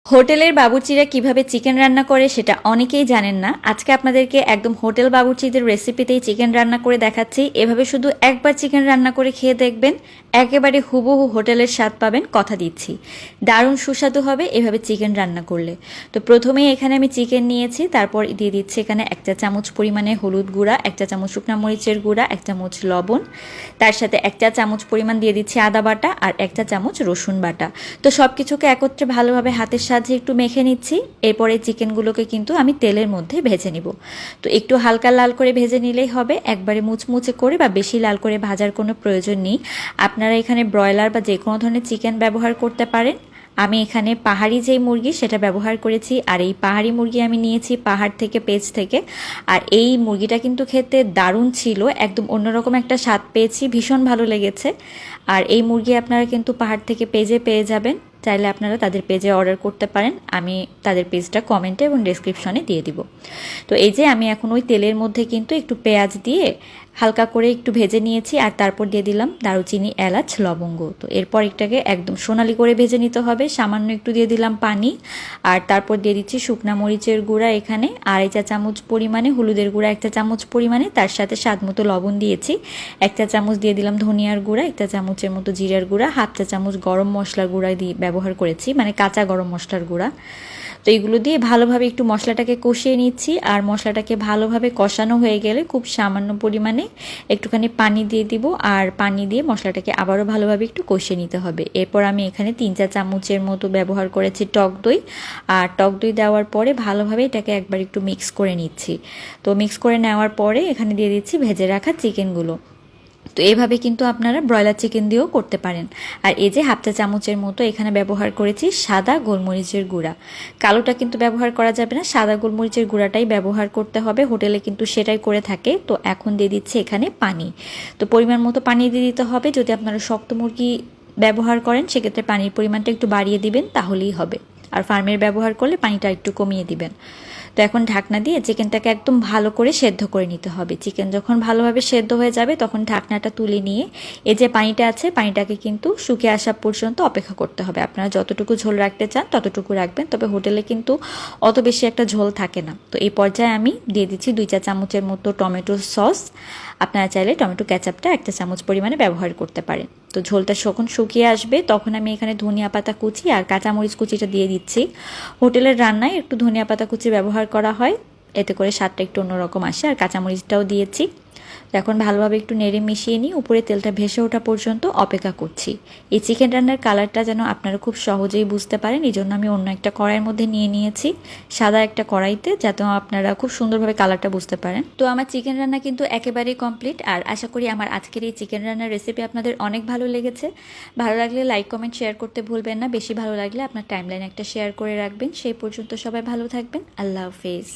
হোটেলের বাবুর্চিরা কিভাবে চিকেন রান্না করে সেটা অনেকেই জানেন না। আজকে আপনাদেরকে একদম হোটেল বাবুর্চিদের রেসিপিতেই চিকেন রান্না করে দেখাচ্ছি। এভাবে শুধু একবার চিকেন রান্না করে খেয়ে দেখবেন, একেবারে হুবহু হোটেলের স্বাদ পাবেন, কথা দিচ্ছি। দারুণ সুস্বাদু হবে এভাবে চিকেন রান্না করলে। তো প্রথমেই এখানে আমি চিকেন নিয়েছি, তারপর দিয়ে দিচ্ছি এখানে 1 চা চামচ পরিমাণে হলুদ গুঁড়া, 1 চা চামচ শুকনা মরিচের গুঁড়া, 1 চামচ লবণ, তার সাথে 1 চা চামচ পরিমাণ দিয়ে দিচ্ছি আদা বাটা আর 1 চা চামচ রসুন বাটা। তো সব কিছুকে একত্রে ভালোভাবে হাতের সাহায্যে একটু মেখে নিচ্ছি। এরপরে চিকেনগুলোকে কিন্তু আমি তেলের মধ্যে ভেজে নিব। তো একটু হালকা লাল করে ভেজে নিলেই হবে, একবারে মুচমুচে করে বা বেশি লাল করে ভাজার কোনো প্রয়োজন নেই। আপনারা এখানে ব্রয়লার বা যে কোনো ধরনের চিকেন ব্যবহার করতে পারেন। আমি এখানে পাহাড়ি যেই মুরগি সেটা ব্যবহার করেছি, আর এই পাহাড়ি মুরগি আমি নিয়েছি পাহাড় থেকে, পেজ থেকে। আর এই মুরগিটা কিন্তু খেতে দারুণ ছিল, একদম অন্যরকম একটা স্বাদ পেয়েছি, ভীষণ ভালো লেগেছে। আর এই মুরগি আপনারা কিন্তু পাহাড় থেকে পেজে পেয়ে যাবেন, চাইলে আপনারা তাদের পেজে অর্ডার করতে পারেন। আমি তাদের পেজটা কমেন্টে এবং ডেসক্রিপশনে দিয়ে দিব। তো এই যে আমি এখন ওই তেলের মধ্যে কিন্তু একটু পেঁয়াজ দিয়ে হালকা করে একটু ভেজে নিয়েছি, আর তারপর দিয়ে দিলাম দারুচিনি, এলাচ, লবঙ্গ। তো এরপর এটাকে একদম সোনালি করে ভেজে নিতে হবে। সামান্য একটু দিয়ে দিলাম পানি, আর তারপর দিয়ে দিচ্ছি শুকনা মরিচের গুঁড়া, এখানে 2.5 চা চামচ পরিমাণে, হলুদের গুঁড়া 1 চা চামচ পরিমাণে, তার সাথে স্বাদ মতো লবণ দিয়েছি। 1 চা চামচ দিয়ে দিলাম ধনিয়ার গুঁড়া, 1 চা চামচের মতো জিরার গুঁড়া, 1/2 চা চামচ গরম মশলার গুঁড়া দিয়ে ব্যবহার করেছি, মানে কাঁচা গরম মশলার গুঁড়া। তো এইগুলো দিয়ে ভালোভাবে একটু মশলাটাকে কষিয়ে নিচ্ছি। আর মশলাটাকে ভালোভাবে কষানো হয়ে গেলে খুব সামান্য পরিমাণে একটুখানি পানি দিয়ে দিব, আর পানি দিয়ে মশলাটাকে আবারও ভালোভাবে একটু কষিয়ে নিতে হবে। এরপর আমি এখানে 3 চা চামচের মতো ব্যবহার করেছি টক দই, আর টক দই দেওয়ার পরে ভালোভাবে এটাকে একবার একটু মিক্স করে নিচ্ছি। তো মিক্স করে নেওয়ার পরে এখানে দিয়ে দিচ্ছি ভেজে রাখা চিকেনগুলো। তো এভাবে কিন্তু আপনারা ব্রয়লার চিকেন দিয়েও করতে পারেন। আর এই যে 1/2 চা চামচের মতো এখানে ব্যবহার করেছি সাদা গোলমরিচের গুঁড়া। কালোটা কিন্তু ব্যবহার করা যাবে না, সাদা গোলমরিচের গুঁড়াটাই ব্যবহার করতে হবে, হোটেলে কিন্তু সেটাই করে থাকে। তো এখন দিয়ে দিচ্ছি এখানে পানি। তো পরিমাণ মতো পানি দিয়ে দিতে হবে। যদি আপনারা শক্ত মুরগি ব্যবহার করেন সেক্ষেত্রে পানির পরিমাণটা একটু বাড়িয়ে দিবেন, তাহলেই হবে। আর ফার্মের ব্যবহার করলে পানিটা একটু কমিয়ে দিবেন। তো এখন ঢাকনা দিয়ে চিকেনটাকে একদম ভালো করে সেদ্ধ করে নিতে হবে। চিকেন যখন ভালোভাবে সেদ্ধ হয়ে যাবে তখন ঢাকনাটা তুলে নিয়ে এই যে পানিটা আছে, পানিটাকে কিন্তু শুকিয়ে আসা পর্যন্ত অপেক্ষা করতে হবে। আপনারা যতটুকু ঝোল রাখতে চান ততটুকু রাখবেন, তবে হোটেলে কিন্তু অত বেশি একটা ঝোল থাকে না। তো এই পর্যায়ে আমি দিয়ে দিচ্ছি 2 চা চামচের মতো টমেটো সস। আপনারা চাইলে টমেটো কেচাপটা 1 চা চামচ পরিমাণে ব্যবহার করতে পারেন। তো ঝোলটা যখন শুকিয়ে আসবে তখন আমি এখানে ধনিয়া পাতা কুচি আর কাঁচামরিচ কুচিটা দিয়ে দিচ্ছি। হোটেলের রান্নায় একটু ধনিয়া পাতা কুচি ব্যবহার করা হয়, এতে করে স্বাদটা একটু অন্যরকম আসে। আর কাঁচামরিচটাও দিয়েছি। এখন ভালোভাবে একটু নেড়ে মিশিয়ে নিই, উপরে তেলটা ভেসে ওঠা পর্যন্ত অপেক্ষা করছি। এই চিকেন রান্নার কালারটা যেন আপনারা খুব সহজেই বুঝতে পারেন, এই জন্য আমি অন্য একটা কড়াইয়ের মধ্যে নিয়ে নিয়েছি, সাদা একটা কড়াইতে, যাতে আপনারা খুব সুন্দরভাবে কালারটা বুঝতে পারেন। তো আমার চিকেন রান্না কিন্তু একেবারেই কমপ্লিট। আর আশা করি আমার আজকের এই চিকেন রান্নার রেসিপি আপনাদের অনেক ভালো লেগেছে। ভালো লাগলে লাইক, কমেন্ট, শেয়ার করতে ভুলবেন না। বেশি ভালো লাগলে আপনার টাইমলাইনে একটা শেয়ার করে রাখবেন। সেই পর্যন্ত সবাই ভালো থাকবেন। আল্লাহ হাফেজ।